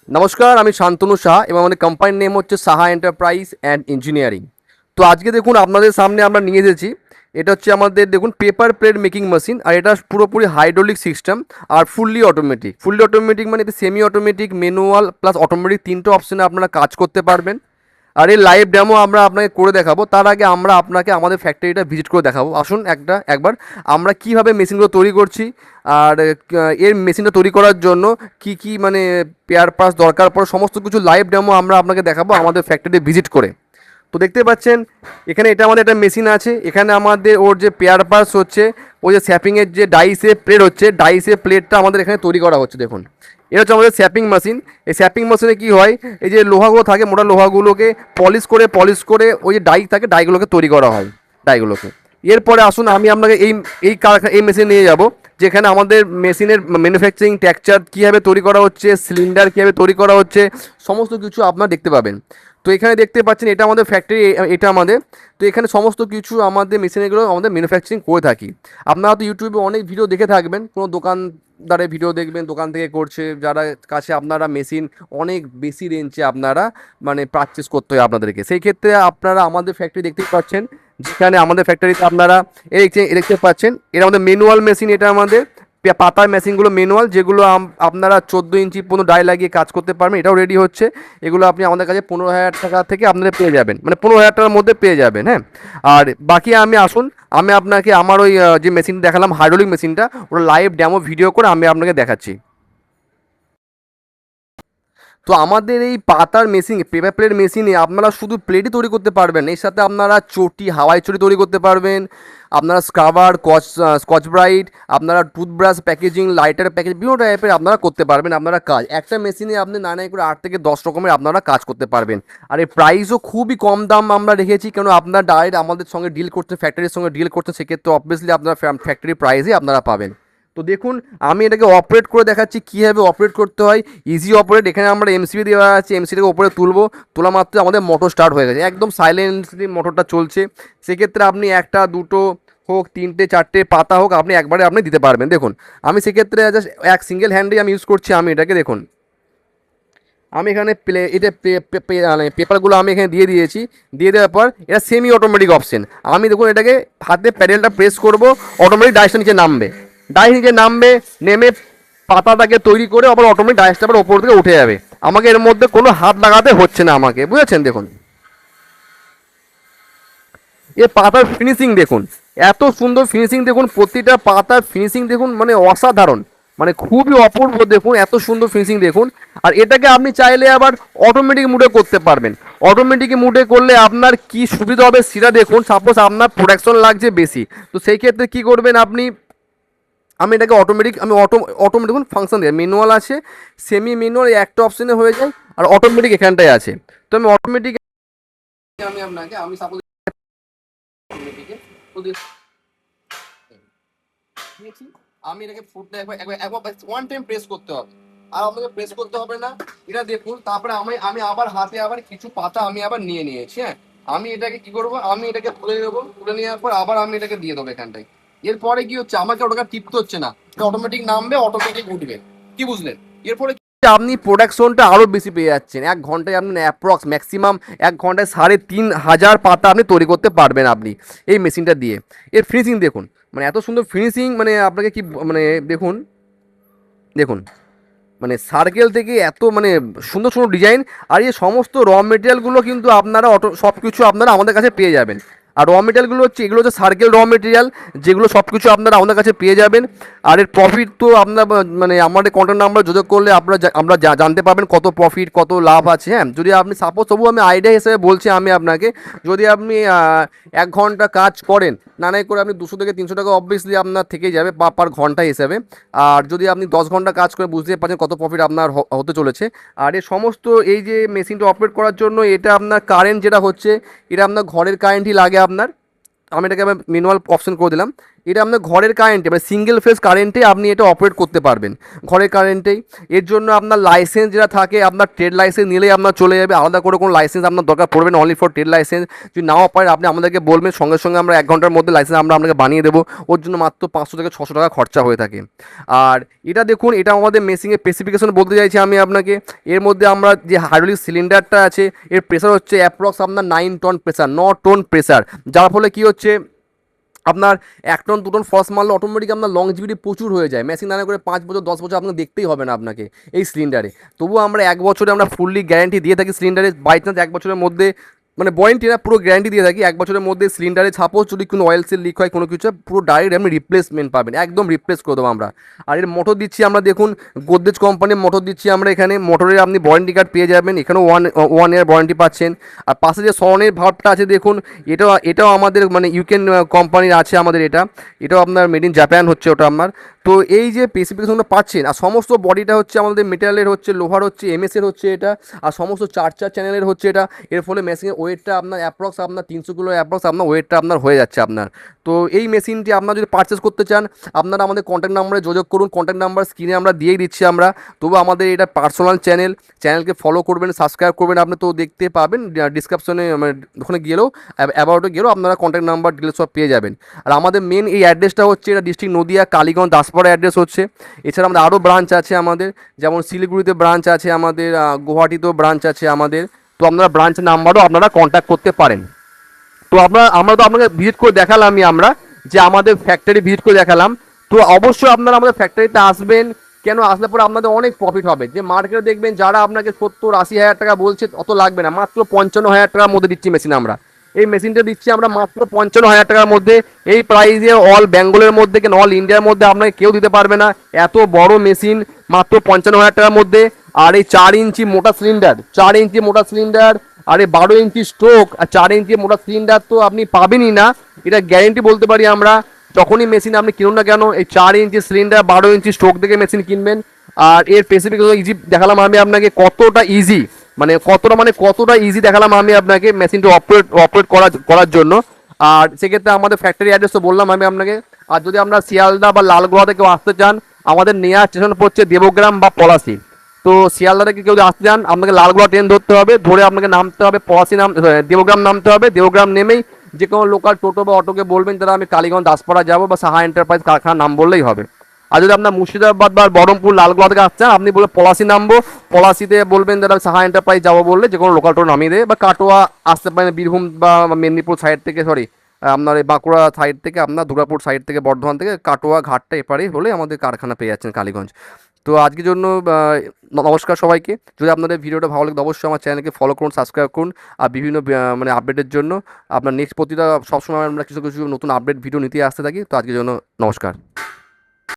নমস্কার, আমি শান্তনু সাহা এবং আমাদের কোম্পানির নেম হচ্ছে সাহা এন্টারপ্রাইজ অ্যান্ড ইঞ্জিনিয়ারিং। তো আজকে দেখুন আপনাদের সামনে আমরা নিয়ে এসেছি, এটা হচ্ছে আমাদের দেখুন পেপার প্লেট মেকিং মেশিন। আর এটা পুরোপুরি হাইড্রোলিক সিস্টেম আর ফুললি অটোমেটিক মানে এটা semi automatic, manual plus automatic তিনটে অপশনে আপনারা কাজ করতে পারবেন। আর এই লাইভ ডেমো আমরা আপনাকে করে দেখাবো। তার আগে আমরা আপনাকে আমাদের ফ্যাক্টরিটা ভিজিট করে দেখাবো। আসুন একবার আমরা কিভাবে মেশিনগুলো তৈরি করছি, আর এর মেশিনটা তৈরি করার জন্য কি কি মানে পেয়ার পার্টস দরকার পড়ে সমস্ত কিছু লাইভ ডেমো আমরা আপনাকে দেখাবো আমাদের ফ্যাক্টরি ভিজিট করে। তো দেখতে পাচ্ছেন এখানে এটা আমাদের একটা মেশিন আছে। এখানে আমাদের ওর যে পেয়ার পার্টস হচ্ছে, ওই যে স্যাপিংয়ের যে ডাইসে প্লেট হচ্ছে, ডাইসে প্লেটটা আমাদের এখানে তৈরি করা হচ্ছে। দেখুন এটা হচ্ছে আমাদের স্যাপিং মেশিন। এই স্যাপিং মেশিনে কী হয়, এই যে লোহাগুলো থাকে, মোটা লোহাগুলোকে পলিশ করে ওই যে ডাই থাকে, ডাইগুলোকে তৈরি করা হয় ডাইগুলোকে। এরপরে আসুন আমি আপনাকে এই মেশিন নিয়ে যাব, যেখানে আমাদের মেশিনের ম্যানুফ্যাকচারিং টেক্সচার কীভাবে তৈরি করা হচ্ছে, সিলিন্ডার কীভাবে তৈরি করা হচ্ছে, সমস্ত কিছু আপনারা দেখতে পাবেন। তো এখানে দেখতে পাচ্ছেন এটা আমাদের ফ্যাক্টরি, এটা আমাদের। তো এখানে সমস্ত কিছু আমাদের মেশিনগুলো আমাদের ম্যানুফ্যাকচারিং করে থাকি। আপনারা তো ইউটিউবে অনেক ভিডিও দেখে থাকবেন, কোনো দোকানদারের ভিডিও দেখবেন, দোকান থেকে করছে, যারা কাছে আপনারা মেশিন অনেক বেশি রেঞ্জে আপনারা মানে পারচেস করতে হয় আপনাদেরকে। সেই ক্ষেত্রে আপনারা আমাদের ফ্যাক্টরি দেখতেই পাচ্ছেন, যেখানে আমাদের ফ্যাক্টরিতে আপনারা দেখতে পাচ্ছেন এটা আমাদের ম্যানুয়াল মেশিন। এটা আমাদের পাতার মেশিনগুলো ম্যানুয়াল, যেগুলো আপনারা 14 ইঞ্চি পর্যন্ত ডাই লাগিয়ে কাজ করতে পারবেন। এটাও রেডি হচ্ছে। এগুলো আপনি আমাদের কাছে 15,000 টাকা থেকে আপনারা পেয়ে যাবেন, মানে 15,000 টাকার মধ্যে পেয়ে যাবেন। হ্যাঁ, আর বাকি আমি আপনাকে আমার ওই যে মেশিন দেখালাম হাইড্রোলিক মেশিনটা, ওটা লাইভ ডেমো ভিডিও করে আমি আপনাকে দেখাচ্ছি। তো আমাদের এই পাতার মেশিন, পেপার প্লেট মেশিনে আপনারা শুধু প্লেটই তৈরি করতে পারবেন, এর সাথে আপনারা চটি, হাওয়াই চটি তৈরি করতে পারবেন। আপনারা স্ক্রাবার, স্কচ ব্রাইট, আপনারা টুথব্রাশ প্যাকেজিং, লাইটার প্যাকেজ, বিভিন্ন টাইপের আপনারা করতে পারবেন। আপনারা কাজ একটা মেশিনে আপনি নানা করে 8 থেকে 10 রকমের আপনারা কাজ করতে পারবেন। আর এই প্রাইসও খুবই কম দাম আমরা রেখেছি, কেন আপনারা ডাইরেক্ট আমাদের সঙ্গে ডিল করতে, ফ্যাক্টরির সঙ্গে ডিল করতে, সেক্ষেত্রে অবভিয়াসলি আপনারা ফ্যাক্টরি প্রাইসে আপনারা পাবেন। তো দেখুন আমি এটাকে অপারেট করে দেখাচ্ছি কীভাবে অপারেট করতে হয়। Easy operate. এখানে আমরা এমসিবি দেওয়া আছে, এমসিটাকে ওপরে তুলবো, তোলা মাত্র আমাদের মোটর স্টার্ট হয়ে গেছে, একদম সাইলেন্টলি মোটরটা চলছে। সেক্ষেত্রে আপনি একটা, দুটো হোক, তিনটে, চারটে পাতা হোক, আপনি একবারে আপনি দিতে পারবেন। দেখুন আমি সেক্ষেত্রে জাস্ট এক সিঙ্গেল হ্যান্ডেই আমি ইউজ করছি। আমি এটাকে দেখুন, আমি এখানে মানে পেপারগুলো আমি এখানে দিয়ে দিয়েছি। দিয়ে দেওয়ার পর এটা সেমি অটোমেটিক অপশন। আমি দেখুন এটাকে হাতে প্যাডেলটা প্রেস করব, অটোমেটিক ডাইসটা নিচে নামবে, নেমে পাতাটাকে তৈরি করে আবার অটোমেটিক ডাইসটা আবার ওপর থেকে উঠে যাবে। আমাকে এর মধ্যে কোনো হাত লাগাতে হচ্ছে না আমাকে, বুঝেছেন? দেখুন এ পাতার ফিনিশিং দেখুন, এত সুন্দর ফিনিশিং দেখুন, প্রতিটা পাতার ফিনিশিং দেখুন, মানে অসাধারণ, মানে খুবই অপূর্ব। দেখুন এত সুন্দর ফিনিশিং দেখুন। আর এটাকে আপনি চাইলে আবার অটোমেটিক মুডে করতে পারবেন। অটোমেটিক মুডে করলে আপনার কি সুবিধা হবে সেটা দেখুন। সাপোজ আপনার প্রোডাকশন লাগছে বেশি, তো সেই ক্ষেত্রে কী করবেন আপনি, আমি এটাকে অটোমেটিক দেখুন ফাংশন দেয়, ম্যানুয়াল আছে, সেমি ম্যানুয়াল, একটা অপশনে হয়ে যায়, আর অটোমেটিক এখানটায় আছে। তো আমি অটোমেটিক আমি সাপোজ আমি এটাকে ফুটটা একবার ওয়ান টাইম প্রেস করতে হবে, আর আপনাকে প্রেস করতে হবে না। এটা দেখুন, তারপরে আমি আবার হাতে আবার কিছু পাতা আমি আবার নিয়ে নিয়েছি। হ্যাঁ, আমি এটাকে কি করবো, আমি এটাকে তুলে নেবো, তুলে নেওয়ার পর আবার আমি এটাকে দিয়ে দেবো এখানটায়। এরপরে কি হচ্ছে, আমাকে ওটাকে টিপতে হচ্ছে না, অটোমেটিক নামবে, অটোমেটিক উঠবে। কি বুঝলেন? এরপরে আপনি প্রোডাকশনটা আরও বেশি পেয়ে যাচ্ছেন। 1 ঘন্টায় আপনি অ্যাপ্রক্স ম্যাক্সিমাম 1 ঘন্টায় 3,500 পাতা আপনি তৈরি করতে পারবেন আপনি এই মেশিনটা দিয়ে। এর ফিনিশিং দেখুন, মানে এত সুন্দর ফিনিশিং, মানে আপনাকে কি মানে দেখুন, দেখুন মানে সার্কেল থেকে এত মানে সুন্দর সুন্দর ডিজাইন। আর এই সমস্ত র মেটেরিয়ালগুলো কিন্তু আপনারা সব কিছু আপনারা আমাদের কাছে পেয়ে যাবেন। আর র মেটেরিয়ালগুলো হচ্ছে, এগুলো হচ্ছে সার্কেল র মেটেরিয়াল, যেগুলো সব কিছু আপনারা আমাদের কাছে পেয়ে যাবেন। আর এর প্রফিট তো আপনার মানে আমাদের কন্ট্যাক্ট নাম্বার যোগাযোগ করলে আমরা জানতে পারবেন কত প্রফিট, কত লাভ আছে। হ্যাঁ, যদি আপনি সাপোজ তবু আমি আইডিয়া হিসেবে বলছি আমি আপনাকে, যদি আপনি 1 ঘন্টা কাজ করেন, না নাই করে আপনি 200 থেকে 300 টাকা অবভিয়াসলি আপনার থেকে যাবে পার ঘন্টা হিসাবে। আর যদি আপনি 10 ঘন্টা কাজ করে বুঝতে পারছেন কত প্রফিট আপনার হতে চলেছে। আর এই সমস্ত এই যে মেশিনটা অপারেট করার জন্য এটা আপনার কারেন্ট যেটা হচ্ছে, এটা আপনার ঘরের কারেন্টই লাগে আপনার। আমি এটাকে ম্যানুয়াল অপশন করে দিলাম। এটা আপনার ঘরের কারেন্টে মানে সিঙ্গেল ফেজ কারেন্টে আপনি এটা অপারেট করতে পারবেন, ঘরের কারেন্টেই। এর জন্য আপনার লাইসেন্স যেটা থাকে, আপনার ট্রেড লাইসেন্স নিলেই আপনার চলে যাবে, আলাদা করে কোনো লাইসেন্স আপনার দরকার পড়বে না, অনলি ফর ট্রেড লাইসেন্স। যদি নাও পারেন আপনি আমাদেরকে বলবেন, সঙ্গে সঙ্গে আমরা 1 ঘন্টার মধ্যে লাইসেন্স আমরা আপনাকে বানিয়ে দেবো। ওর জন্য মাত্র 500 থেকে 600 টাকা খরচা হয়ে থাকে। আর এটা দেখুন, এটা আমাদের মেশিনের স্পেসিফিকেশন বলতে চাইছি আমি আপনাকে। এর মধ্যে আমরা যে হাইড্রোলিক সিলিন্ডারটা আছে, এর প্রেসার হচ্ছে অ্যাপ্রক্স আপনার 9 টন প্রেসার, 9 টন প্রেসার। যার ফলে কী হচ্ছে, আপনার 1 টন 2 টন ফস মারলে অটোমেটিক আপনার লংজিভিটি প্রচুর হয়ে যায়। মেশিন দানা করে 5 বছর 10 বছর আপনাকে দেখতেই হবে না আপনাকে এই সিলিন্ডারে। তবুও আমরা 1 বছরে আমরা ফুললি গ্যারান্টি দিয়ে থাকি সিলিন্ডারে। বাই চান্স 1 বছরের মধ্যে, মানে ওয়ারেন্টি না, পুরো গ্যারান্টি দিয়ে থাকি 1 বছরের মধ্যে সিলিন্ডারে সাপোজ যদি কোনো অয়েল সিল লিক হয়, কোনো কিছু, পুরো ডাইরেক্ট আপনি রিপ্লেসমেন্ট পাবেন, একদম রিপ্লেস করে দেবো আমরা। আর এর মোটর দিচ্ছি আমরা, দেখুন গোদরেজ কোম্পানির মোটর দিচ্ছি আমরা এখানে। মোটরের আপনি ওয়ারেন্টি কার্ড পেয়ে যাবেন, এখানেও 1 ইয়ার ওয়ারেন্টি পাচ্ছেন। আর পাশে যে সরনের ভাবটা আছে দেখুন, এটাও আমাদের মানে ইউকেন কোম্পানির আছে আমাদের, এটাও আপনার মেড ইন জাপান হচ্ছে ওটা আপনার। তো এই যে স্পেসিফিকেশনটা পাচ্ছেন, আর সমস্ত বডিটা হচ্ছে আমাদের মেটালের হচ্ছে, লোহার হচ্ছে, এমএসের হচ্ছে এটা, আর সমস্ত 4 চ্যানেলের হচ্ছে এটা। এর ফলে মেশিনের ওয়েটটা আপনার অ্যাপ্রক্স আপনার 300 কিলো অ্যাপ্রক্স আপনার ওয়েটটা আপনার হয়ে যাচ্ছে আপনার। তো এই মেশিনটি আপনার যদি পারচেস করতে চান, আপনারা আমাদের কন্ট্যাক্ট নাম্বারে যোগাযোগ করুন। কন্ট্যাক্ট নাম্বার স্ক্রিনে আমরা দিয়েই দিচ্ছি আমরা। তবু আমাদের এটা পার্সোনাল চ্যানেলকে ফলো করবেন, সাবস্ক্রাইব করবেন, আপনি তো দেখতে পাবেন ডিসক্রিপশনে, মানে ওখানে গেলেও অ্যাবাউটে গেলেও আপনারা কন্ট্যাক্ট নাম্বার ডিটেলস সব পেয়ে যাবেন। আর আমাদের মেন এই অ্যাড্রেসটা হচ্ছে, এটা ডিস্ট্রিক্ট নদিয়া, কালীগঞ্জ, দাসপাড়া অ্যাড্রেস হচ্ছে। এছাড়া আমাদের আরও ব্রাঞ্চ আছে আমাদের, যেমন শিলিগুড়িতে ব্রাঞ্চ আছে আমাদের, গুয়াহাটিতেও ব্রাঞ্চ আছে আমাদের। তো আপনারা ব্রাঞ্চ নাম্বারও আপনারা কন্ট্যাক্ট করতে পারেন। তো আমরা তো আপনাকে ভিজিট করে দেখালামই, আমরা যে আমাদের ফ্যাক্টরি ভিজিট করে দেখালাম। তো অবশ্যই আপনারা আমাদের ফ্যাক্টরিতে আসবেন। কেন আসলে পরে আপনাদের অনেক প্রফিট হবে। যে মার্কেটে দেখবেন যারা আপনাকে 70-80 হাজার টাকা বলছে, অত লাগবে না, মাত্র 55 হাজার টাকার মধ্যে দিচ্ছি মেশিন আমরা। এই মেশিনটা দিচ্ছি আমরা মাত্র 55 হাজার টাকার মধ্যে। এই প্রাইসে অল বেঙ্গলের মধ্যে, কেন অল ইন্ডিয়ার মধ্যে আপনাকে কেউ দিতে পারবে না এত বড় মেশিন মাত্র 55 হাজার টাকার মধ্যে। আর এই 4 ইঞ্চি মোটা সিলিন্ডার, 4 ইঞ্চি মোটা সিলিন্ডার, আরে 12 ইঞ্চি স্ট্রোক আর 4 ইঞ্চি মোটা সিলিন্ডার তো আপনি পাবেনই না, এটা গ্যারেন্টি বলতে পারি আমরা। যখনই মেশিন আপনি কিনুন না কেন, এই 4 ইঞ্চি সিলিন্ডার 12 ইঞ্চি স্ট্রোক দেখে মেশিন কিনবেন। আর এর স্পেসিফিকেশন ইজি দেখালাম আমি আপনাকে, কতটা ইজি, কতটা ইজি দেখালাম আমি আপনাকে মেশিনটা অপারেট করার জন্য। আর সেক্ষেত্রে আমাদের ফ্যাক্টরি অ্যাড্রেস তো বললাম আমি আপনাকে। আর যদি আমরা শিয়ালদা বা লালগোলা থেকে আসতে চান, আমাদের নেওয়ার স্টেশন পড়ছে দেবগ্রাম বা পলাশি। তো শিয়ালদা থেকে কেউ যদি আসতে চান, আপনাকে লালগোলা ট্রেন ধরতে হবে, ধরে আপনাকে নামতে হবে পলাশি, দেবগ্রাম নামতে হবে। দেবগ্রাম নেমেই যে কোনো লোকাল টোটো বা অটোকে বলবেন তারা আমি কালীগঞ্জ দাসপাড়া যাবো, বা সাহা এন্টারপ্রাইজ কারখানার নাম বললেই হবে। আর যদি আপনার মুর্শিদাবাদ বা বহরমপুর লালগোলা থেকে আসছেন, আপনি বলে পলাশি নামবো, পলাশিতে বলবেন দাদা সাহা এন্টারপ্রাইজ যাবো বললে যে কোনো লোকাল টোটো নামিয়ে দেবে। বা কাটোয়া আসতে পারেন বীরভূম বা মেদিনীপুর সাইড থেকে, সরি আপনার এই বাঁকুড়া সাইড থেকে, আপনার দুর্গাপুর সাইড থেকে, বর্ধমান থেকে, কাটোয়া ঘাটটা এপারে হলে আমাদের কারখানা পেয়ে যাচ্ছেন কালীগঞ্জ। তো আজকের জন্য নমস্কার সবাইকে। যদি আপনাদের ভিডিওটা ভালো লাগে অবশ্যই আমার চ্যানেলকে ফলো করুন, সাবস্ক্রাইব করুন। আর বিভিন্ন মানে আপডেটের জন্য আপনার নেক্সট প্রতিটা সবসময় আমরা কিছু কিছু নতুন আপডেট ভিডিও নিতে আসতে থাকি। তো আজকের জন্য নমস্কার।